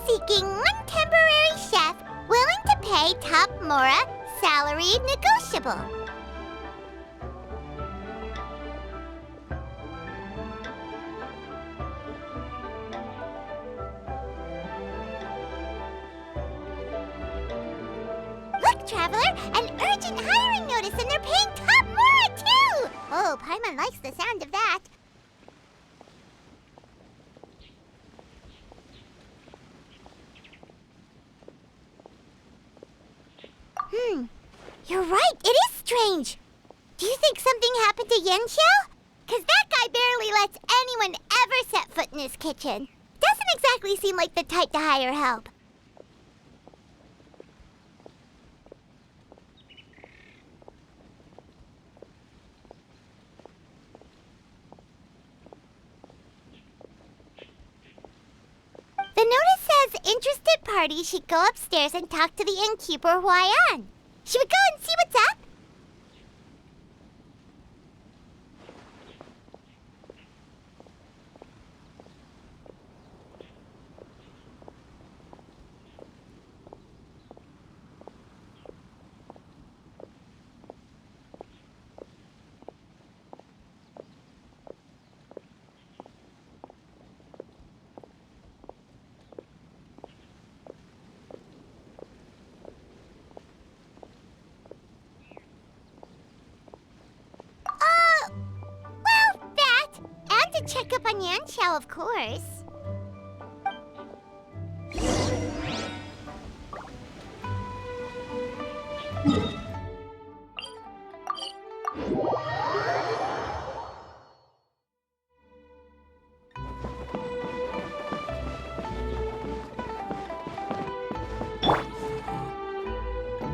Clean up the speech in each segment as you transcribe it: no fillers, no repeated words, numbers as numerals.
seeking one temporary chef willing to pay top Mora salary negotiable. Look, Traveler, an urgent hiring notice and they're paying top Mora too! Oh, Paimon likes the sound of that. You're right, it is strange. Do you think something happened to Yanxiao? 'Cause that guy barely lets anyone ever set foot in his kitchen. Doesn't exactly seem like the type to hire help. The notice says interested parties should go upstairs and talk to the innkeeper Huayan. Should we go and see what's up? To check up on Yanxiao, of course.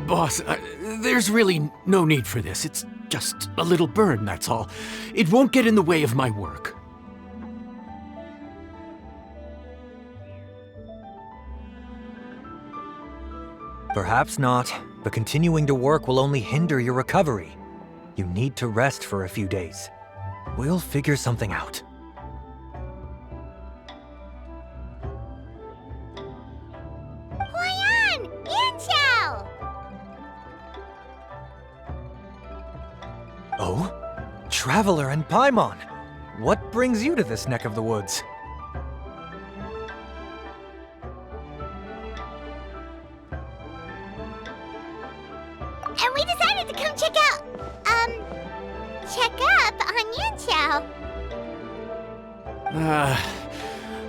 Boss, there's really no need for this. It's just a little burn, that's all. It won't get in the way of my work. Perhaps not, but continuing to work will only hinder your recovery. You need to rest for a few days. We'll figure something out. Huayan! Yanxiao! Oh? Traveler and Paimon! What brings you to this neck of the woods? And we decided to come check up on Yanxiao.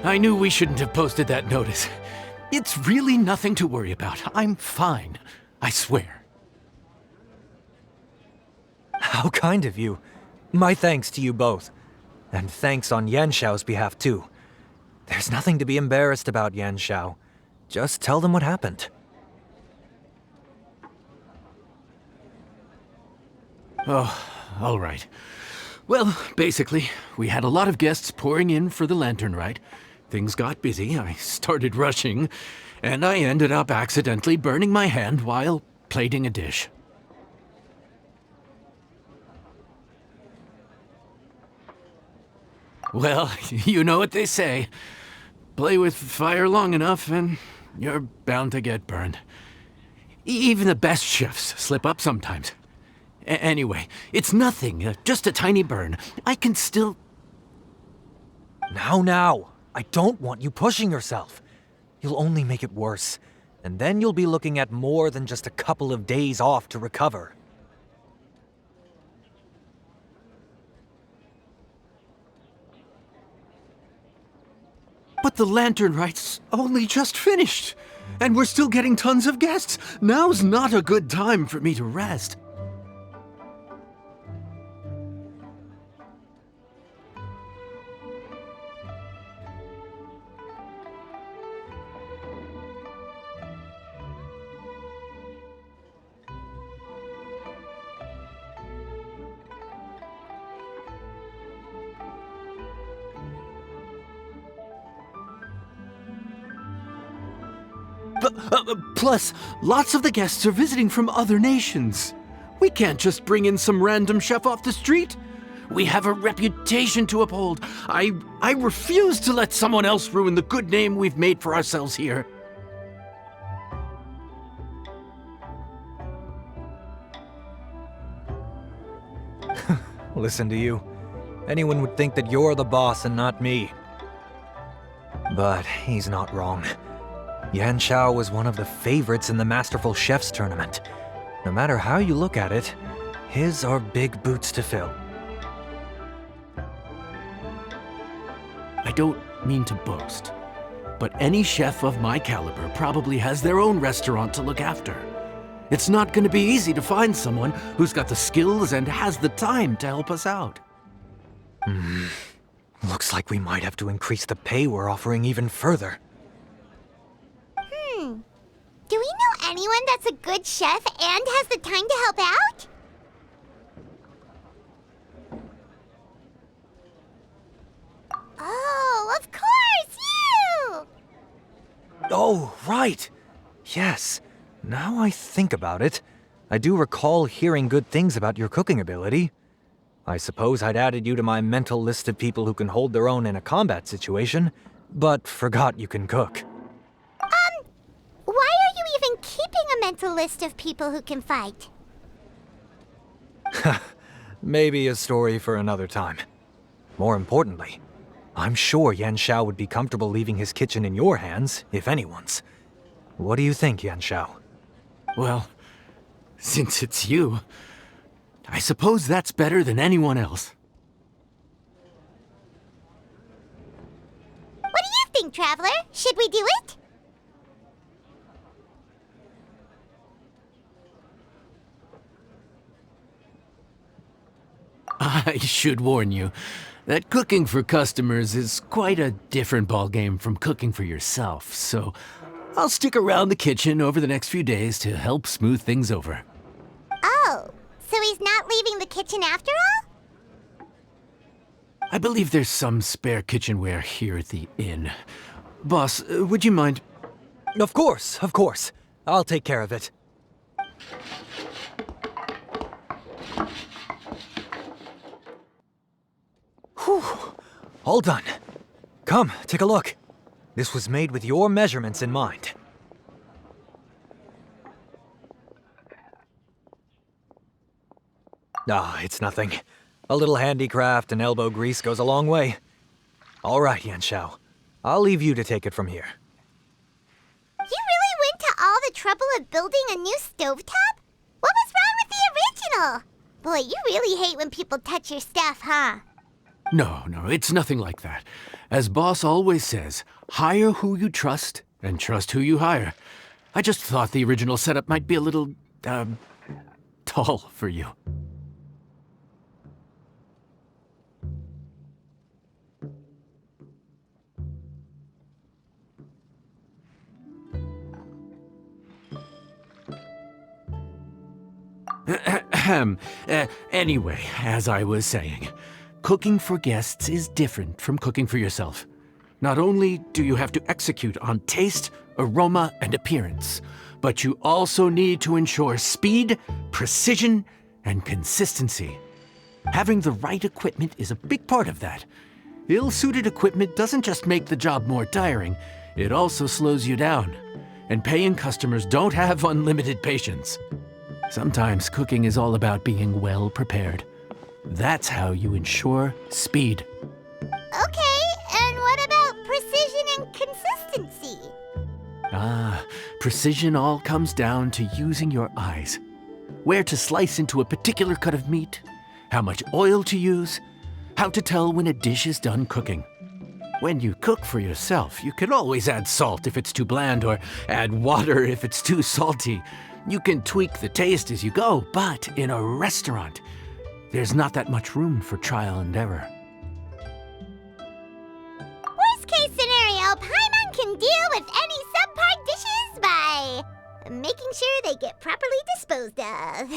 I knew we shouldn't have posted that notice. It's really nothing to worry about. I'm fine. I swear. How kind of you. My thanks to you both. And thanks on Yanxiao's behalf, too. There's nothing to be embarrassed about, Yanxiao. Just tell them what happened. Oh, all right. Well, basically, we had a lot of guests pouring in for the lantern ride. Things got busy, I started rushing, and I ended up accidentally burning my hand while plating a dish. Well, you know what they say. Play with fire long enough and you're bound to get burned. Even the best chefs slip up sometimes. Anyway, it's nothing, just a tiny burn. I can still... Now, I don't want you pushing yourself. You'll only make it worse, and then you'll be looking at more than just a couple of days off to recover. But the lantern ride's only just finished, and we're still getting tons of guests. Now's not a good time for me to rest. Plus, lots of the guests are visiting from other nations. We can't just bring in some random chef off the street. We have a reputation to uphold. I refuse to let someone else ruin the good name we've made for ourselves here. Listen to you. Anyone would think that you're the boss and not me. But he's not wrong. Yan Xiao was one of the favorites in the Masterful Chefs tournament. No matter how you look at it, his are big boots to fill. I don't mean to boast, but any chef of my caliber probably has their own restaurant to look after. It's not going to be easy to find someone who's got the skills and has the time to help us out. Looks like we might have to increase the pay we're offering even further. Do we know anyone that's a good chef and has the time to help out? Oh, of course, you! Oh, right. Yes. Now I think about it, I do recall hearing good things about your cooking ability. I suppose I'd added you to my mental list of people who can hold their own in a combat situation, but forgot you can cook. Why are you even keeping a mental list of people who can fight? Maybe a story for another time. More importantly, I'm sure Yan Xiao would be comfortable leaving his kitchen in your hands, if anyone's. What do you think, Yan Xiao? Well, since it's you, I suppose that's better than anyone else. What do you think, Traveler? Should we do it? I should warn you that cooking for customers is quite a different ballgame from cooking for yourself, so I'll stick around the kitchen over the next few days to help smooth things over. Oh, so he's not leaving the kitchen after all? I believe there's some spare kitchenware here at the inn. Boss, would you mind? Of course. I'll take care of it. Whew. All done. Come, take a look. This was made with your measurements in mind. It's nothing. A little handicraft and elbow grease goes a long way. All right, Yan Xiao. I'll leave you to take it from here. You really went to all the trouble of building a new stovetop? What was wrong with the original? Boy, you really hate when people touch your stuff, huh? No, it's nothing like that. As Boss always says, hire who you trust and trust who you hire. I just thought the original setup might be a little, tall for you. Anyway, as I was saying, Cooking for guests is different from cooking for yourself. Not only do you have to execute on taste, aroma, and appearance, but you also need to ensure speed, precision, and consistency. Having the right equipment is a big part of that. Ill-suited equipment doesn't just make the job more tiring, it also slows you down. And paying customers don't have unlimited patience. Sometimes cooking is all about being well prepared. That's how you ensure speed. Okay, and what about precision and consistency? Precision all comes down to using your eyes. Where to slice into a particular cut of meat, how much oil to use, how to tell when a dish is done cooking. When you cook for yourself, you can always add salt if it's too bland or add water if it's too salty. You can tweak the taste as you go, but in a restaurant, there's not that much room for trial and error. Worst case scenario, Paimon can deal with any subpar dishes by making sure they get properly disposed of.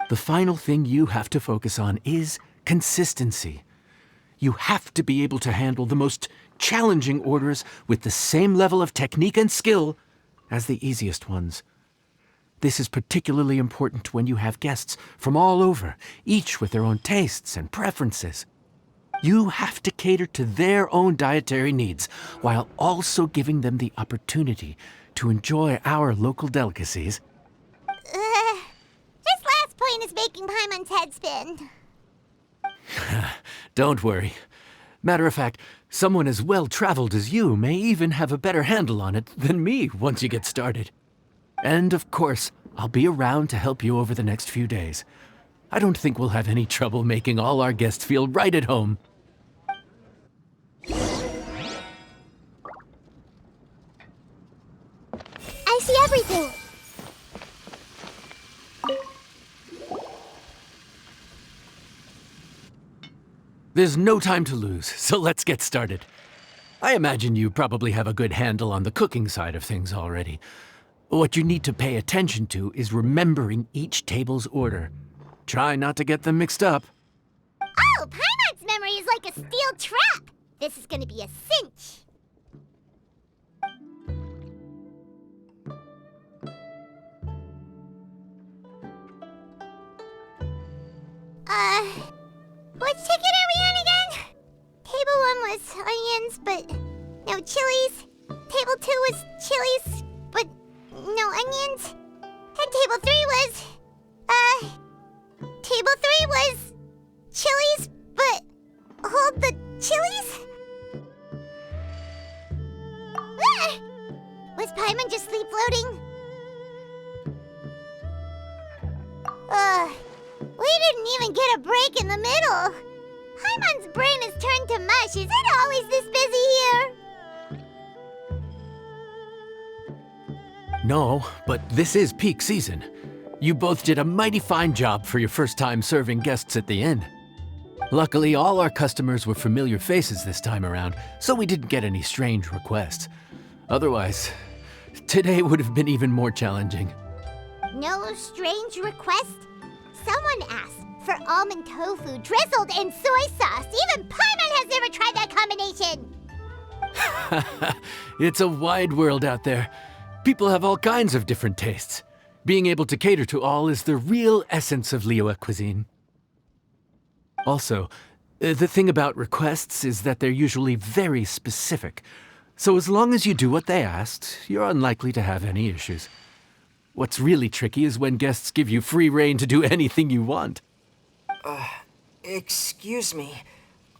The final thing you have to focus on is consistency. You have to be able to handle the most challenging orders with the same level of technique and skill as the easiest ones. This is particularly important when you have guests from all over, each with their own tastes and preferences. You have to cater to their own dietary needs while also giving them the opportunity to enjoy our local delicacies. This last point is making Paimon's head spin. Don't worry. Matter of fact, someone as well-traveled as you may even have a better handle on it than me once you get started. And of course, I'll be around to help you over the next few days. I don't think we'll have any trouble making all our guests feel right at home. I see everything. There's no time to lose, so let's get started. I imagine you probably have a good handle on the cooking side of things already. What you need to pay attention to is remembering each table's order. Try not to get them mixed up. Oh, Paimon's memory is like a steel trap. This is gonna be a cinch. Which ticket are we on again? Table 1 was onions, but no chilies. Table 2 was chilies, but no onions. And table 3 was, table 3 was chilies, but hold the chilies? Ah! Was Paimon just sleep floating? We didn't even get a break in the middle. Paimon's brain has turned to mush. Is it always this busy here? No, but this is peak season. You both did a mighty fine job for your first time serving guests at the inn. Luckily, all our customers were familiar faces this time around, so we didn't get any strange requests. Otherwise, today would have been even more challenging. No strange request? Someone asked for almond tofu drizzled in soy sauce. Even Paimon has never tried that combination. It's a wide world out there. People have all kinds of different tastes. Being able to cater to all is the real essence of Liyue cuisine. Also, the thing about requests is that they're usually very specific. So as long as you do what they asked, you're unlikely to have any issues. What's really tricky is when guests give you free rein to do anything you want. Excuse me.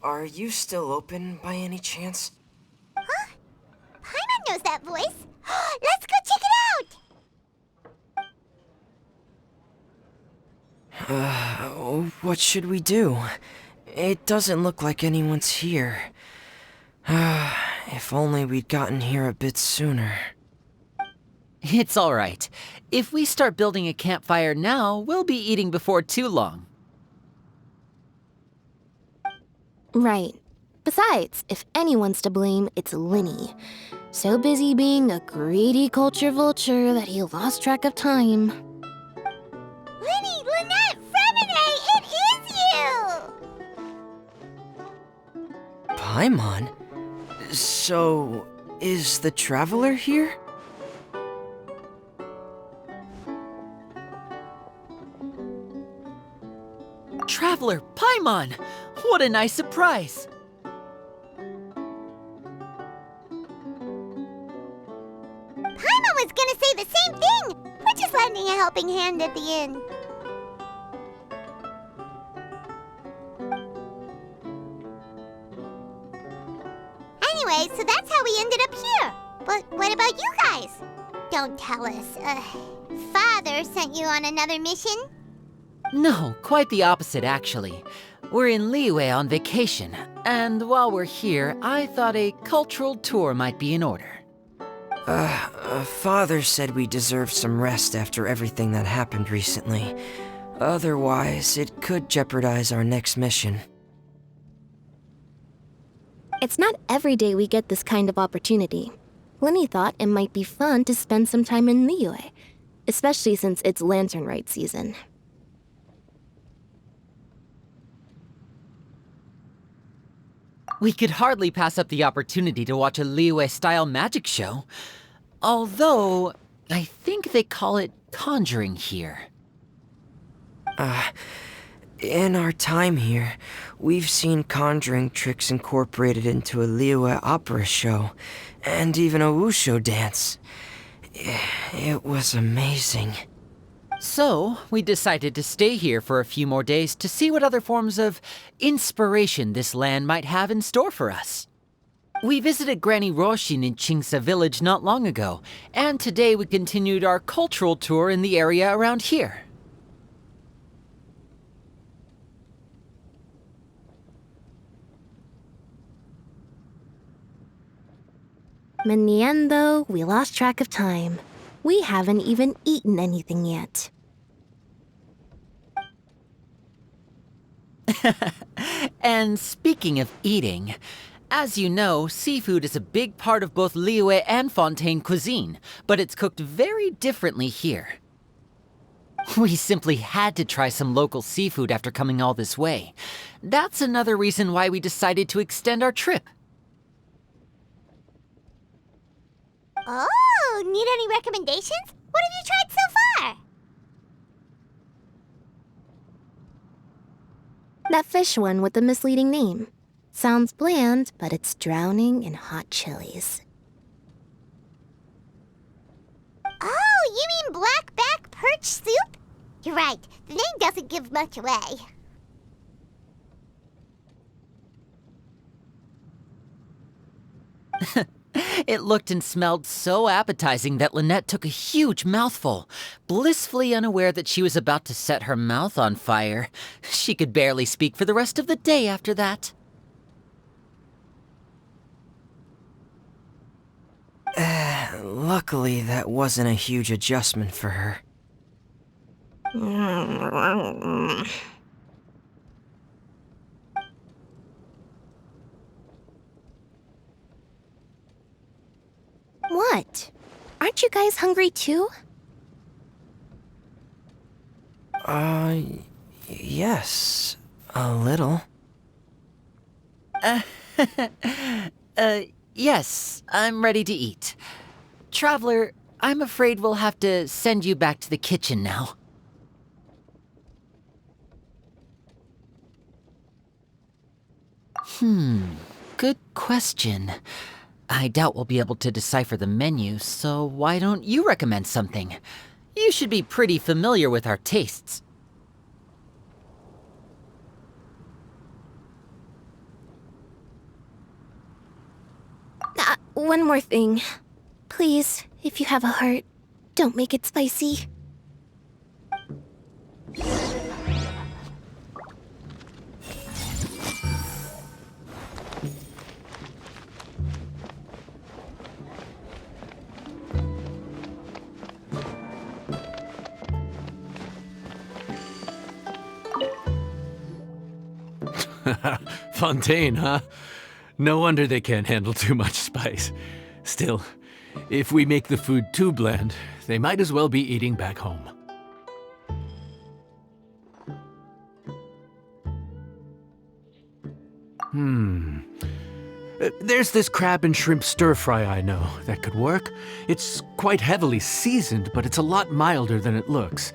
Are you still open by any chance? Huh? Paimon knows that voice. Let's go check it out! What should we do? It doesn't look like anyone's here. If only we'd gotten here a bit sooner. It's all right. If we start building a campfire now, we'll be eating before too long. Right. Besides, if anyone's to blame, it's Linny. So busy being a greedy culture vulture that he lost track of time. Linny, Lynette, Fremine, it is you! Paimon? So, is the Traveler here? Traveler Paimon! What a nice surprise! Paimon was gonna say the same thing! We're just lending a helping hand at the inn. Anyway, so that's how we ended up here. But what about you guys? Don't tell us. Father sent you on another mission? No, quite the opposite, actually. We're in Liyue on vacation, and while we're here, I thought a cultural tour might be in order. Father said we deserve some rest after everything that happened recently. Otherwise, it could jeopardize our next mission. It's not every day we get this kind of opportunity. Lenny thought it might be fun to spend some time in Liyue, especially since it's Lantern Rite season. We could hardly pass up the opportunity to watch a Liyue-style magic show. Although, I think they call it conjuring here. In our time here, we've seen conjuring tricks incorporated into a Liyue opera show, and even a wushu dance. It was amazing. So, we decided to stay here for a few more days to see what other forms of inspiration this land might have in store for us. We visited Granny Roshin in Chingsa village not long ago, and today we continued our cultural tour in the area around here. In the end, though, we lost track of time. We haven't even eaten anything yet. And speaking of eating, as you know, seafood is a big part of both Liyue and Fontaine cuisine, but it's cooked very differently here. We simply had to try some local seafood after coming all this way. That's another reason why we decided to extend our trip. Oh, need any recommendations? What have you tried so far? That fish one with the misleading name. Sounds bland, but it's drowning in hot chilies. Oh, you mean blackback perch soup? You're right, the name doesn't give much away. It looked and smelled so appetizing that Lynette took a huge mouthful, blissfully unaware that she was about to set her mouth on fire. She could barely speak for the rest of the day after that. Luckily, that wasn't a huge adjustment for her. What? Aren't you guys hungry too? Yes. A little. Yes, I'm ready to eat. Traveler, I'm afraid we'll have to send you back to the kitchen now. Good question. I doubt we'll be able to decipher the menu, so why don't you recommend something? You should be pretty familiar with our tastes. One more thing. Please, if you have a heart, don't make it spicy. Fontaine, huh? No wonder they can't handle too much spice. Still, if we make the food too bland, they might as well be eating back home. There's this crab and shrimp stir-fry I know that could work. It's quite heavily seasoned, but it's a lot milder than it looks.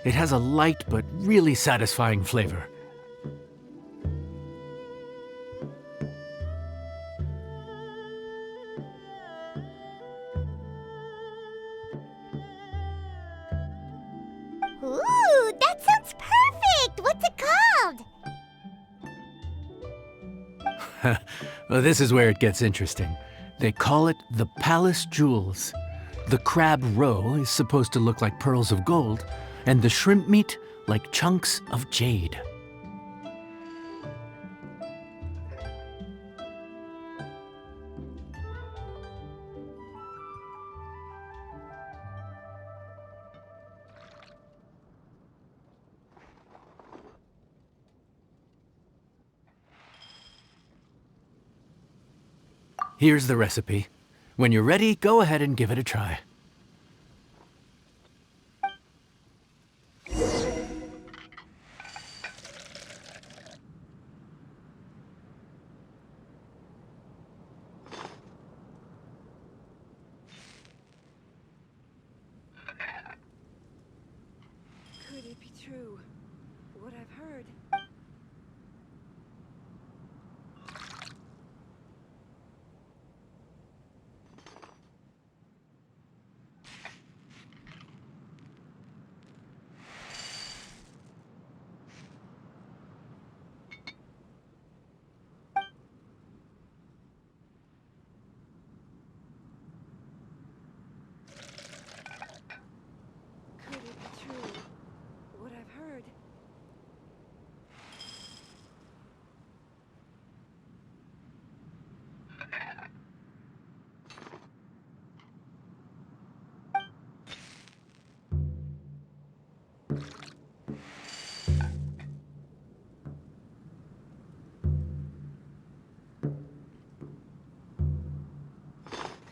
It has a light but really satisfying flavor. Ooh, that sounds perfect! What's it called? Well, this is where it gets interesting. They call it the Palace Jewels. The crab roe is supposed to look like pearls of gold, and the shrimp meat like chunks of jade. Here's the recipe. When you're ready, go ahead and give it a try. Could it be true? What I've heard. Could it be true? What I've heard.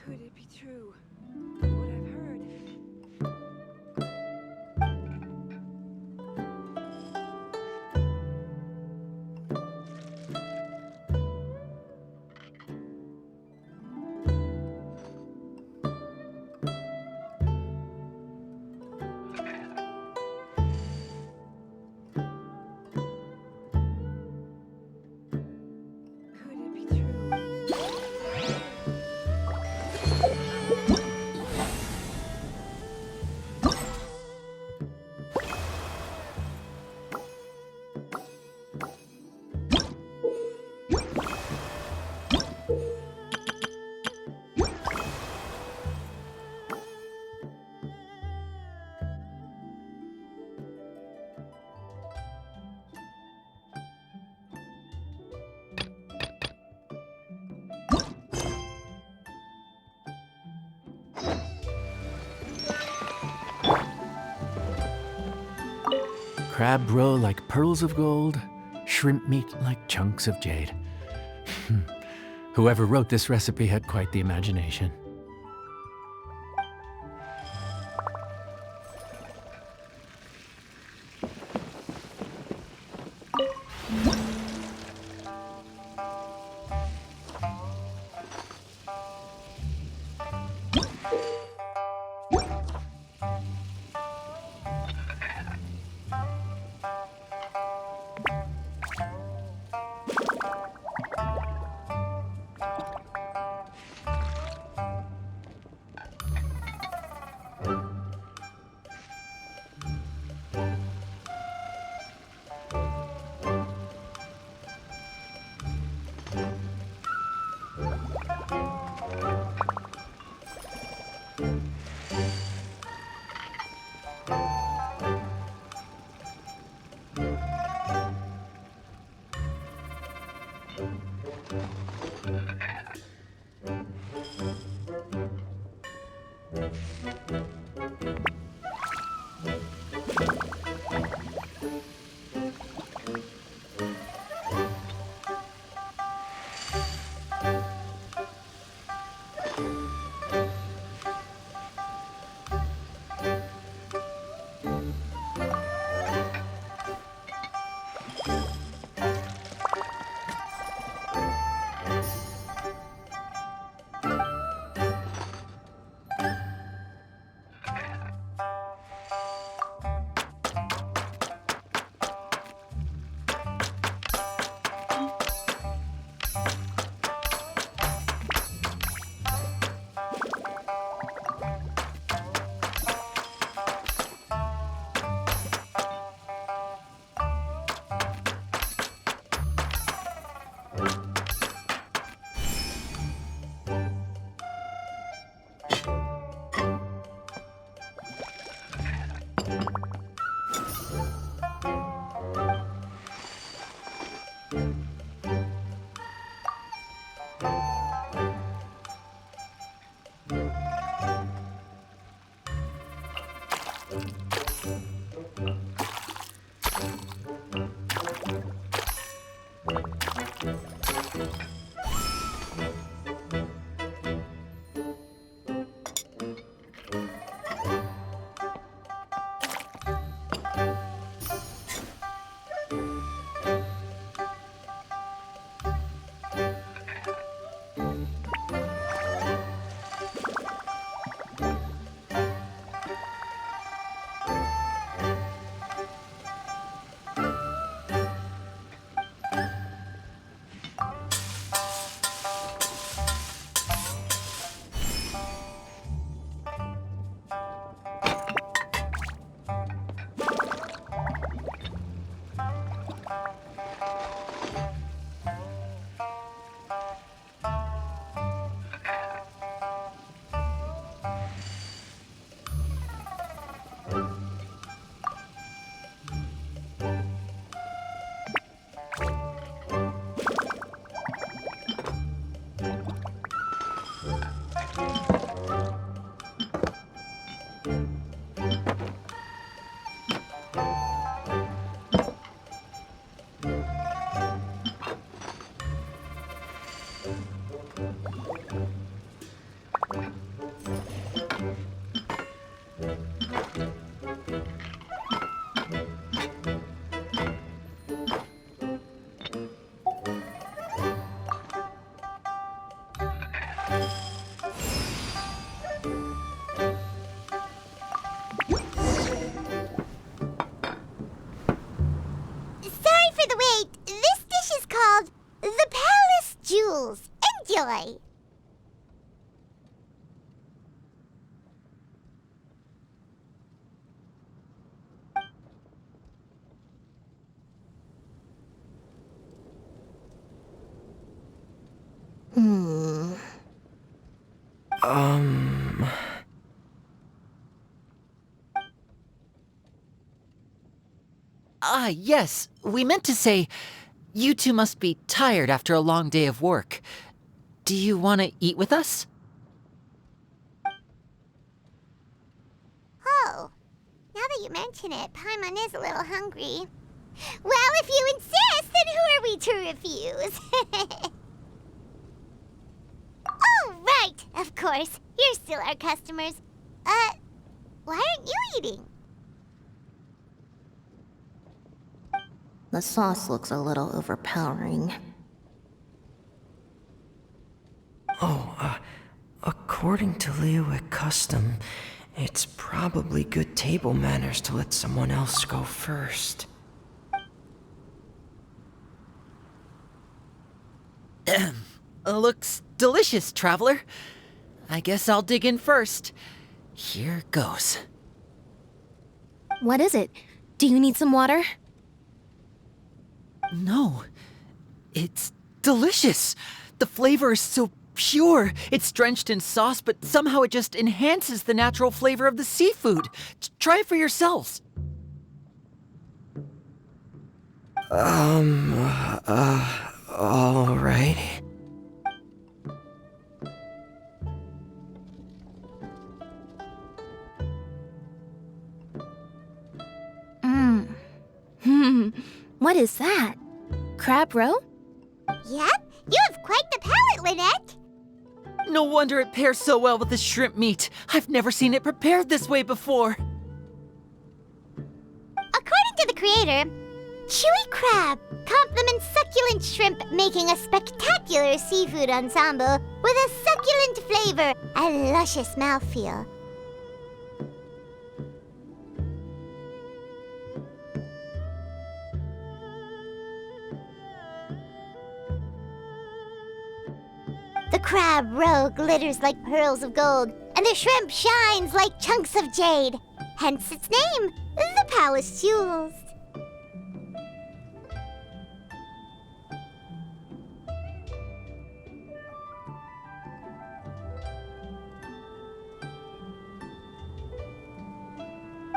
Could it be true? What I've heard. Could it be true? Crab roe like pearls of gold, shrimp meat like chunks of jade. Whoever wrote this recipe had quite the imagination. Ah, yes. We meant to say, you two must be tired after a long day of work. Do you want to eat with us? Oh, now that you mention it, Paimon is a little hungry. Well, if you insist, then who are we to refuse? Oh, right, of course. You're still our customers. Why aren't you eating? The sauce looks a little overpowering. According to Liyue custom, it's probably good table manners to let someone else go first. Looks delicious, traveler. I guess I'll dig in first. Here goes. What is it? Do you need some water? No, it's delicious. The flavor is so pure. It's drenched in sauce, but somehow it just enhances the natural flavor of the seafood. Try it for yourselves. All right. What is that? Crab roe? Yep, you have quite the palate, Lynette. No wonder it pairs so well with the shrimp meat. I've never seen it prepared this way before. According to the creator, chewy crab complements succulent shrimp, making a spectacular seafood ensemble with a succulent flavor and luscious mouthfeel. The crab roe glitters like pearls of gold, and the shrimp shines like chunks of jade. Hence its name, the Palace Jewels.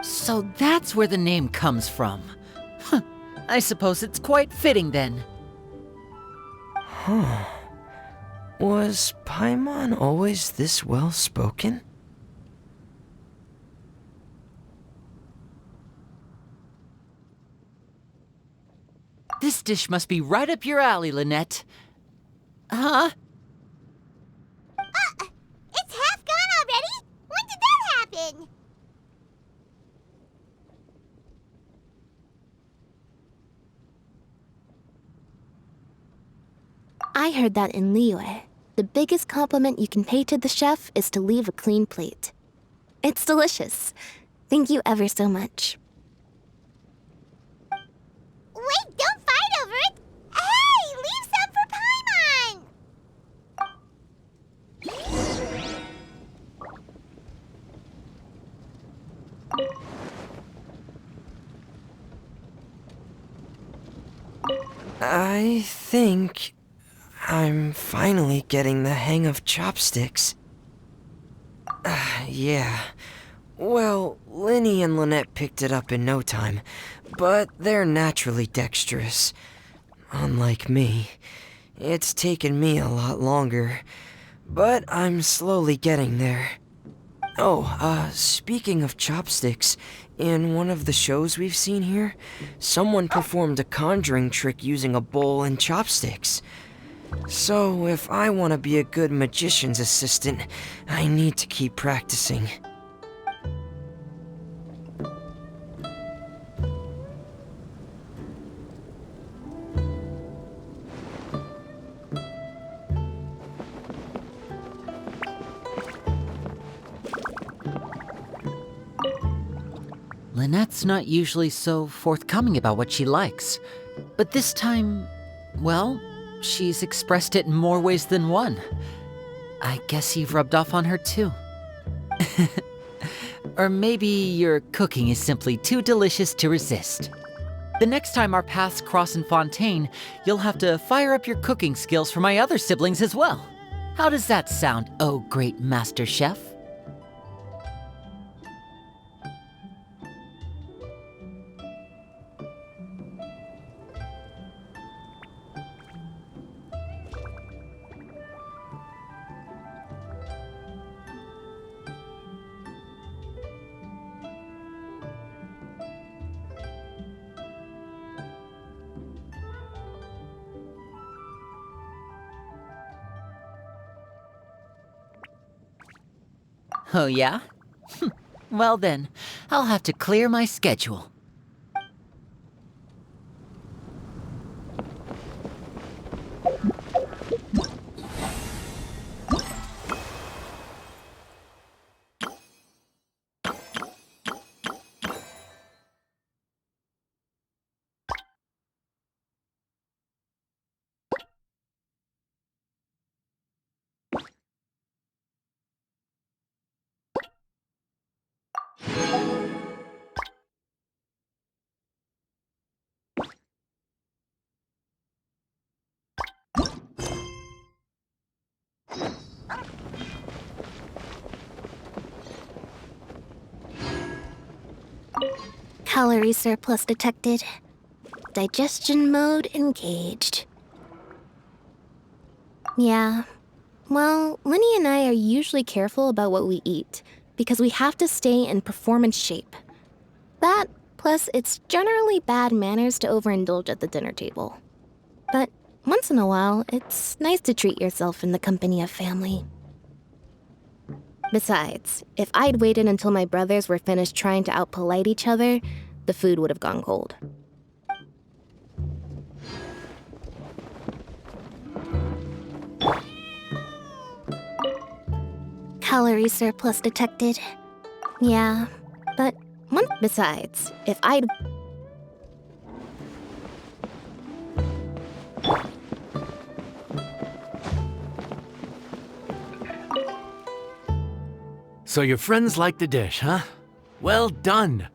So that's where the name comes from. Huh. I suppose it's quite fitting then. Was Paimon always this well-spoken? This dish must be right up your alley, Lynette. Huh? It's half gone already? When did that happen? I heard that in Liyue, the biggest compliment you can pay to the chef is to leave a clean plate. It's delicious. Thank you ever so much. Wait, don't fight over it! Hey, leave some for Paimon! I think I'm finally getting the hang of chopsticks. Yeah. Well, Linny and Lynette picked it up in no time, but they're naturally dexterous. Unlike me, it's taken me a lot longer, but I'm slowly getting there. Oh, speaking of chopsticks, in one of the shows we've seen here, someone performed a conjuring trick using a bowl and chopsticks. So, if I want to be a good magician's assistant, I need to keep practicing. Lynette's not usually so forthcoming about what she likes. But this time, well, she's expressed it in more ways than one. I guess you've rubbed off on her too. Or maybe your cooking is simply too delicious to resist. The next time our paths cross in Fontaine, you'll have to fire up your cooking skills for my other siblings as well. How does that sound, oh great master chef? Oh, yeah? Well then, I'll have to clear my schedule. Calorie surplus detected. Digestion mode engaged. Yeah. Well, Lenny and I are usually careful about what we eat because we have to stay in performance shape. That, plus it's generally bad manners to overindulge at the dinner table. But once in a while, it's nice to treat yourself in the company of family. Besides, if I'd waited until my brothers were finished trying to outpolite each other, the food would have gone cold. Calorie surplus detected. Yeah, but besides, if I'd... So your friends like the dish, huh? Well done.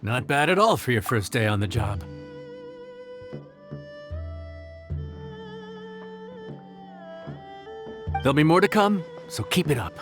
Not bad at all for your first day on the job. There'll be more to come, so keep it up.